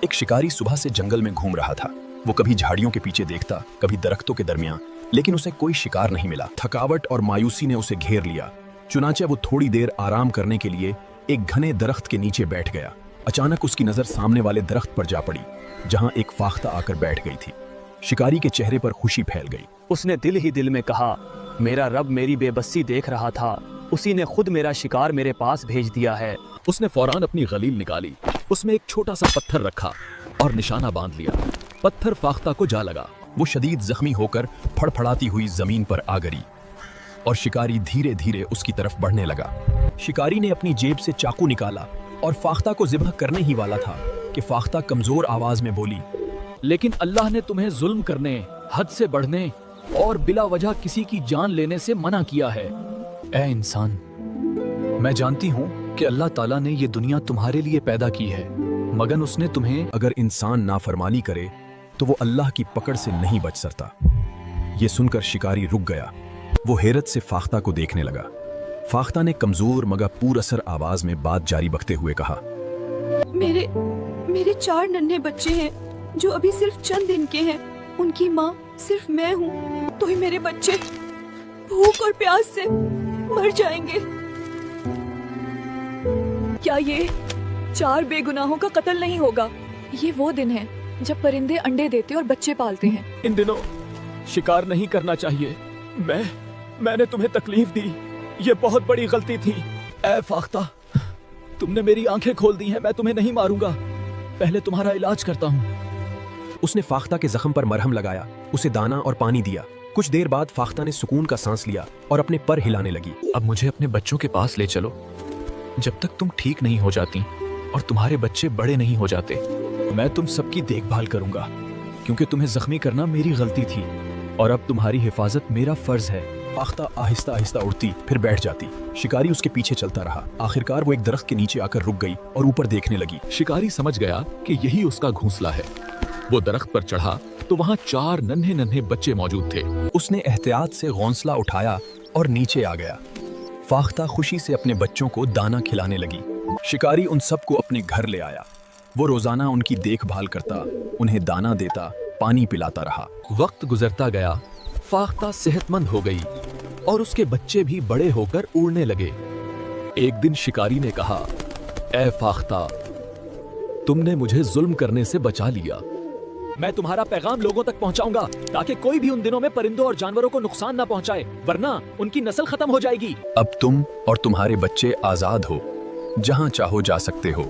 एक शिकारी सुबह से जंगल में घूम रहा था। वो कभी झाड़ियों के पीछे देखता, कभी दरख्तों के दरमियान, लेकिन उसे कोई शिकार नहीं मिला। थकावट और मायूसी ने उसे घेर लिया। चुनाचे वो थोड़ी देर आराम करने के लिए एक घने दरख्त के नीचे बैठ गया। अचानक उसकी नजर सामने वाले दरख्त पर जा पड़ी, जहां एक फाख्ता आकर बैठ गई थी। शिकारी के चेहरे पर खुशी फैल गई। उसने दिल ही दिल में कहा, मेरा रब मेरी बेबसी देख रहा था, उसी ने खुद मेरा शिकार मेरे पास भेज दिया है। उसने फौरान अपनी गलील निकाली, उसमें एक छोटा सा पत्थर रखा और निशाना बांध लिया। पत्थर फाख्ता को जा लगा। वो शदीद जख्मी होकर फड़फड़ाती हुई जमीन पर आ गिरी और शिकारी धीरे धीरे उसकी तरफ बढ़ने लगा। शिकारी ने अपनी जेब से चाकू निकाला और फाख्ता को ज़िब्ह करने ही वाला था कि फाख्ता कमजोर आवाज में बोली, लेकिन अल्लाह ने तुम्हें जुल्म करने, हद से बढ़ने और बिला वजह किसी की जान लेने से मना किया है। ए इंसान, मैं जानती हूँ कि अल्लाह ताला ने ये दुनिया तुम्हारे लिए पैदा की है, मगर उसने तुम्हें अगर इंसान नाफरमानी करे तो वो अल्लाह की पकड़ से नहीं बच सकता। ये सुनकर शिकारी रुक गया। वो हैरत से फाख्ता को देखने लगा। फाख्ता ने कमजोर मगर पुरअसर आवाज में बात जारी रखते हुए कहा, मेरे 4 नन्हे बच्चे हैं जो अभी सिर्फ चंद दिन के हैं। उनकी माँ सिर्फ मैं हूँ, तो ही मेरे बच्चे भूख और प्यास से मर जाएंगे। क्या ये 4 बेगुनाहों का कत्ल नहीं होगा? ये वो दिन है जब परिंदे अंडे देते और बच्चे पालते हैं। इन दिनों शिकार नहीं करना चाहिए। मैंने तुम्हें तकलीफ दी, ये बहुत बड़ी गलती थी। ए फाख्ता, तुमने मेरी आंखें खोल दी हैं। मैं तुम्हें नहीं मारूंगा, पहले तुम्हारा इलाज करता हूँ। उसने फाख्ता के जख्म पर मरहम लगाया, उसे दाना और पानी दिया। कुछ देर बाद फाख्ता ने सुकून का सांस लिया और अपने पर हिलाने लगी। अब मुझे अपने बच्चों के पास ले चलो, जब तक तुम ठीक नहीं हो जाती और तुम्हारे बच्चे बड़े नहीं हो जाते। मैं तुम सबकी देखभाल करूंगा, क्योंकि तुम्हें जख्मी करना मेरी गलती थी और अब तुम्हारी हिफाजत मेरा फर्ज है। फाख्ता आहिस्ता आहिस्ता उड़ती, फिर बैठ जाती। शिकारी उसके पीछे चलता रहा। आखिरकार वो एक दरख्त के नीचे आकर रुक गई और ऊपर देखने लगी। शिकारी समझ गया कि यही उसका घोंसला है। वो दरख्त पर चढ़ा तो वहाँ 4 नन्हे नन्हे बच्चे मौजूद थे। उसने एहतियात से घोंसला उठाया और नीचे आ गया। फाख्ता खुशी से अपने बच्चों को दाना खिलाने लगी। शिकारी उन सबको अपने घर ले आया। वो रोजाना उनकी देखभाल करता, उन्हें दाना देता, पानी पिलाता रहा। वक्त गुजरता गया, फाख्ता सेहतमंद हो गई और उसके बच्चे भी बड़े होकर उड़ने लगे। एक दिन शिकारी ने कहा, ए फाख्ता, तुमने मुझे जुल्म करने से बचा लिया। मैं तुम्हारा पैगाम लोगों तक पहुंचाऊंगा ताकि कोई भी उन दिनों में परिंदों और जानवरों को नुकसान ना पहुंचाए, वरना उनकी नस्ल खत्म हो जाएगी। अब तुम और तुम्हारे बच्चे आजाद हो, जहां चाहो जा सकते हो।